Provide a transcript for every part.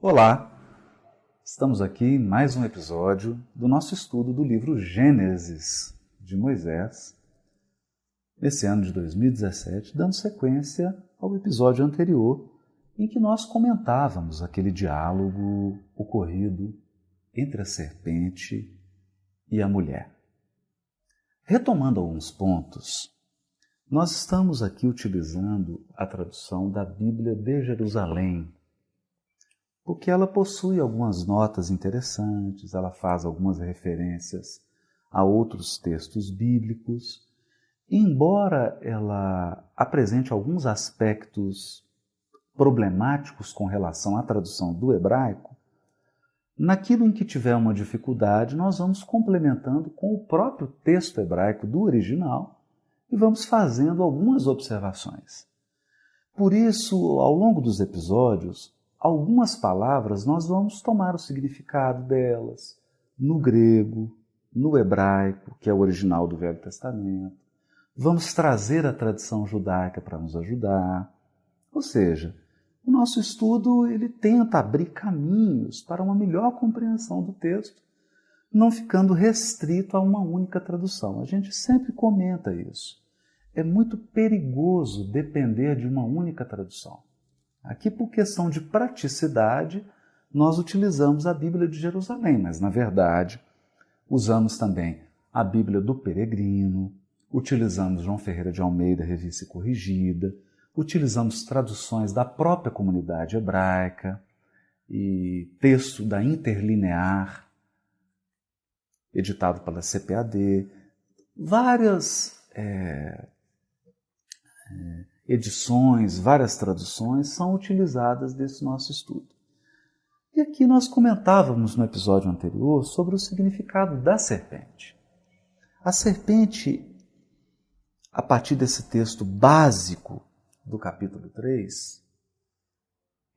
Olá, estamos aqui em mais um episódio do nosso estudo do livro Gênesis de Moisés, nesse ano de 2017, dando sequência ao episódio anterior em que nós comentávamos aquele diálogo ocorrido entre a serpente e a mulher. Retomando alguns pontos, nós estamos aqui utilizando a tradução da Bíblia de Jerusalém, porque ela possui algumas notas interessantes, ela faz algumas referências a outros textos bíblicos. Embora ela apresente alguns aspectos problemáticos com relação à tradução do hebraico, naquilo em que tiver uma dificuldade, nós vamos complementando com o próprio texto hebraico do original e vamos fazendo algumas observações. Por isso, ao longo dos episódios, algumas palavras nós vamos tomar o significado delas no grego, no hebraico, que é o original do Velho Testamento. Vamos trazer a tradição judaica para nos ajudar. Ou seja, o nosso estudo ele tenta abrir caminhos para uma melhor compreensão do texto, não ficando restrito a uma única tradução. A gente sempre comenta isso. É muito perigoso depender de uma única tradução. Aqui, por questão de praticidade, nós utilizamos a Bíblia de Jerusalém, mas, na verdade, usamos também a Bíblia do Peregrino, utilizamos João Ferreira de Almeida, Revista e Corrigida, utilizamos traduções da própria comunidade hebraica e texto da Interlinear, editado pela CPAD, várias edições, várias traduções são utilizadas nesse nosso estudo. E aqui nós comentávamos no episódio anterior sobre o significado da serpente. A serpente, a partir desse texto básico do capítulo 3,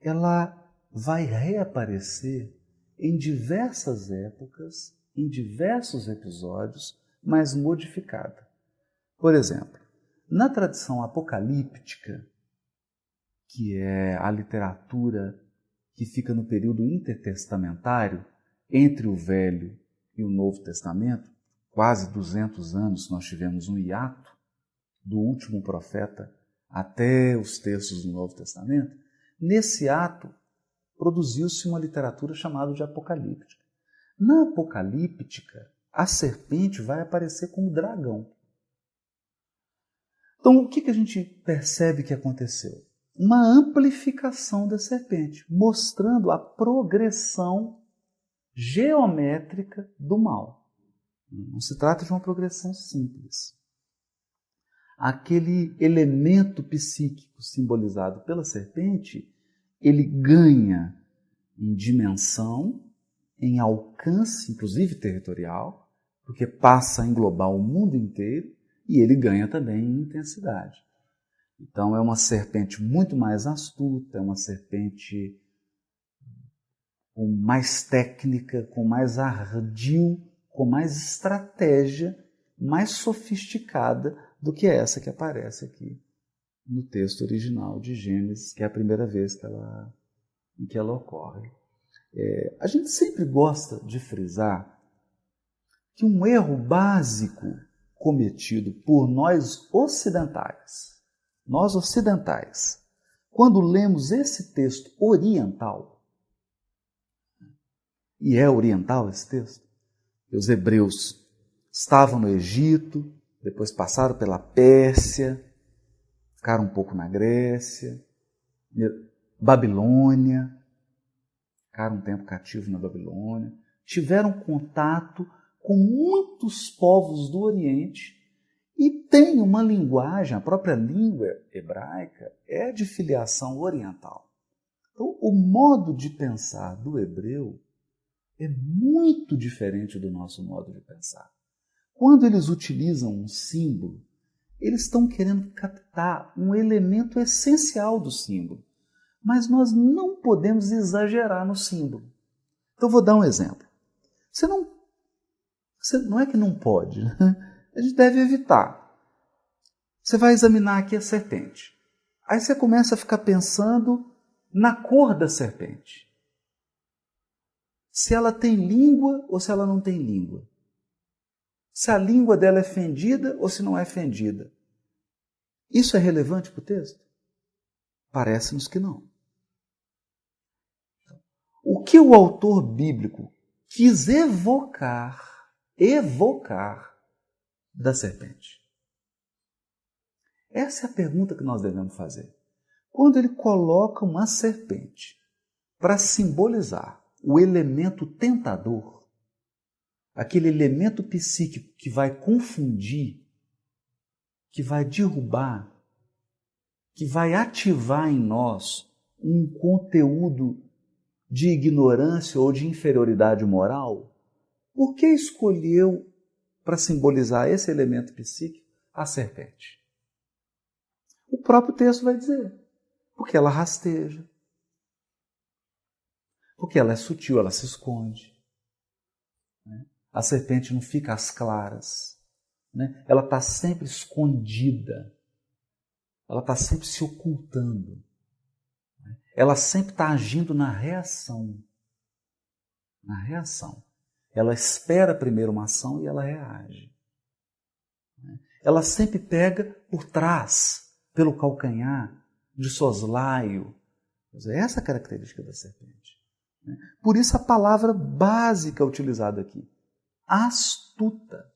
ela vai reaparecer em diversas épocas, em diversos episódios, mas modificada. Por exemplo, na tradição apocalíptica, que é a literatura que fica no período intertestamentário, entre o Velho e o Novo Testamento, quase 200 anos nós tivemos um hiato do último profeta até os textos do Novo Testamento, nesse ato produziu-se uma literatura chamada de apocalíptica. Na apocalíptica, a serpente vai aparecer como dragão. Então, o que a gente percebe que aconteceu? Uma amplificação da serpente, mostrando a progressão geométrica do mal. Não se trata de uma progressão simples. Aquele elemento psíquico simbolizado pela serpente, ele ganha em dimensão, em alcance, inclusive territorial, porque passa a englobar o mundo inteiro, e ele ganha também em intensidade. Então é uma serpente muito mais astuta, é uma serpente com mais técnica, com mais ardil, com mais estratégia, mais sofisticada do que essa que aparece aqui no texto original de Gênesis, que é a primeira vez em que ela ocorre. A gente sempre gosta de frisar que um erro básico cometido por nós ocidentais, quando lemos esse texto oriental, e é oriental esse texto, os hebreus estavam no Egito, depois passaram pela Pérsia, ficaram um pouco na Grécia, Babilônia, ficaram um tempo cativos na Babilônia, tiveram contato com muitos povos do Oriente e tem uma linguagem, a própria língua hebraica é de filiação oriental. Então, o modo de pensar do hebreu é muito diferente do nosso modo de pensar. Quando eles utilizam um símbolo, eles estão querendo captar um elemento essencial do símbolo, mas nós não podemos exagerar no símbolo. Então, vou dar um exemplo. Você não é que não pode, né? A gente deve evitar. Você vai examinar aqui a serpente. Aí você começa a ficar pensando na cor da serpente. se ela tem língua ou se ela não tem língua. Se a língua dela é fendida ou se não é fendida. Isso é relevante para o texto? Parece-nos que não. O que o autor bíblico quis evocar da serpente? Essa é a pergunta que nós devemos fazer. Quando ele coloca uma serpente para simbolizar o elemento tentador, aquele elemento psíquico que vai confundir, que vai derrubar, que vai ativar em nós um conteúdo de ignorância ou de inferioridade moral, por que escolheu para simbolizar esse elemento psíquico a serpente? O próprio texto vai dizer, porque ela rasteja, porque ela é sutil, ela se esconde. A serpente não fica às claras, ela está sempre escondida, ela está sempre se ocultando, ela sempre está agindo na reação. Na reação. Ela espera primeiro uma ação e ela reage. Ela sempre pega por trás, pelo calcanhar, de soslaio. Essa é a característica da serpente. Por isso a palavra básica utilizada aqui, astuta.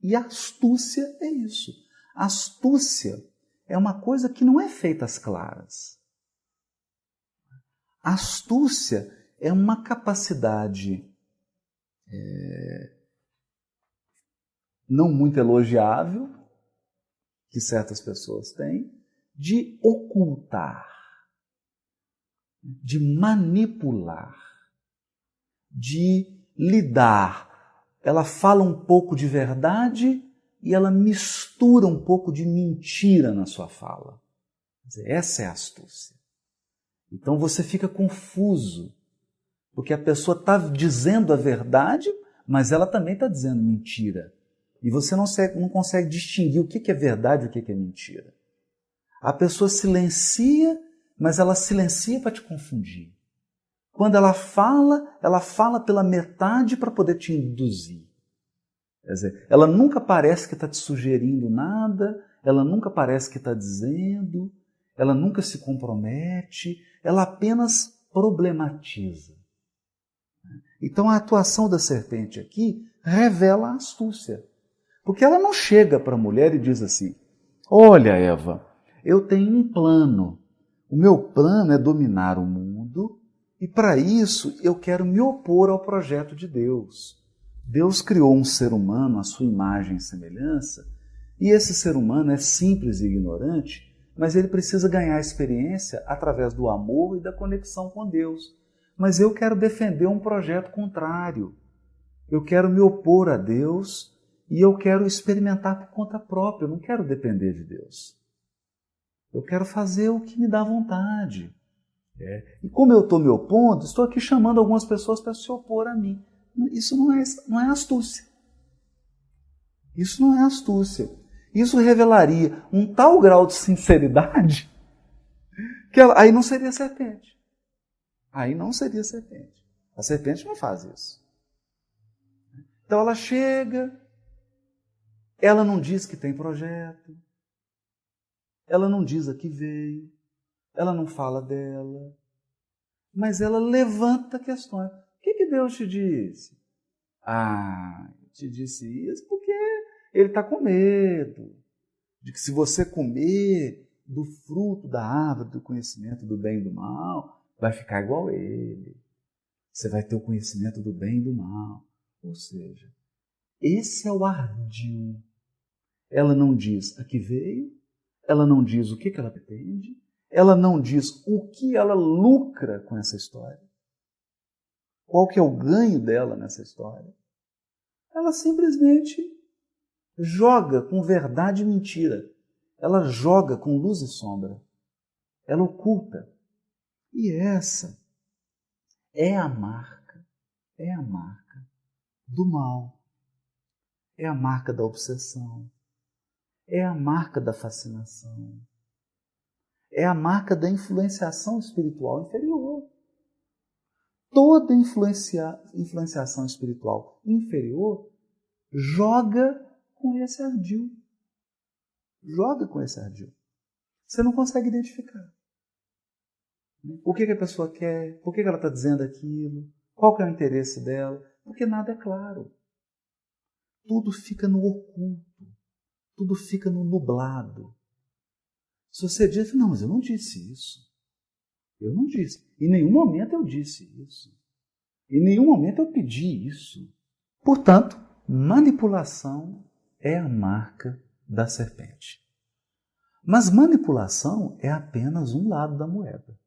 E astúcia é isso. Astúcia é uma coisa que não é feita às claras. Astúcia é uma capacidade não muito elogiável, que certas pessoas têm, de ocultar, de manipular, de lidar. Ela fala um pouco de verdade e ela mistura um pouco de mentira na sua fala. Quer dizer, essa é a astúcia. Então você fica confuso, porque a pessoa está dizendo a verdade, mas ela também está dizendo mentira. E você não consegue distinguir o que é verdade e o que é mentira. A pessoa silencia, mas ela silencia para te confundir. Quando ela fala pela metade para poder te induzir. Quer dizer, ela nunca parece que está te sugerindo nada, ela nunca parece que está dizendo, ela nunca se compromete, ela apenas problematiza. Então a atuação da serpente aqui revela a astúcia. Porque ela não chega para a mulher e diz assim, olha Eva, eu tenho um plano. O meu plano é dominar o mundo e para isso eu quero me opor ao projeto de Deus. Deus criou um ser humano à sua imagem e semelhança e esse ser humano é simples e ignorante, mas ele precisa ganhar experiência através do amor e da conexão com Deus. Mas eu quero defender um projeto contrário. Eu quero me opor a Deus e eu quero experimentar por conta própria. Eu não quero depender de Deus. Eu quero fazer o que me dá vontade. E como eu estou me opondo, estou aqui chamando algumas pessoas para se opor a mim. Isso não é astúcia. Isso não é astúcia. Isso revelaria um tal grau de sinceridade que aí não seria serpente. Aí não seria serpente. A serpente não faz isso. Então ela chega, ela não diz que tem projeto, ela não diz a que veio, ela não fala dela, mas ela levanta questões. O que Deus te disse? Te disse isso porque ele está com medo de que se você comer do fruto da árvore do conhecimento do bem e do mal, vai ficar igual a ele. Você vai ter o conhecimento do bem e do mal. Ou seja, esse é o ardil. Ela não diz a que veio, ela não diz o que ela pretende, ela não diz o que ela lucra com essa história, qual que é o ganho dela nessa história. Ela simplesmente joga com verdade e mentira. Ela joga com luz e sombra. Ela oculta. E essa é a marca do mal. É a marca da obsessão. É a marca da fascinação. É a marca da influenciação espiritual inferior. toda influenciação espiritual inferior joga com esse ardil. Joga com esse ardil. Você não consegue identificar. O que a pessoa quer? Por que ela está dizendo aquilo? Qual que é o interesse dela? Porque nada é claro. Tudo fica no oculto. Tudo fica no nublado. Se você diz, não, mas eu não disse isso. Eu não disse. Em nenhum momento eu disse isso. Em nenhum momento eu pedi isso. Portanto, manipulação é a marca da serpente. Mas manipulação é apenas um lado da moeda.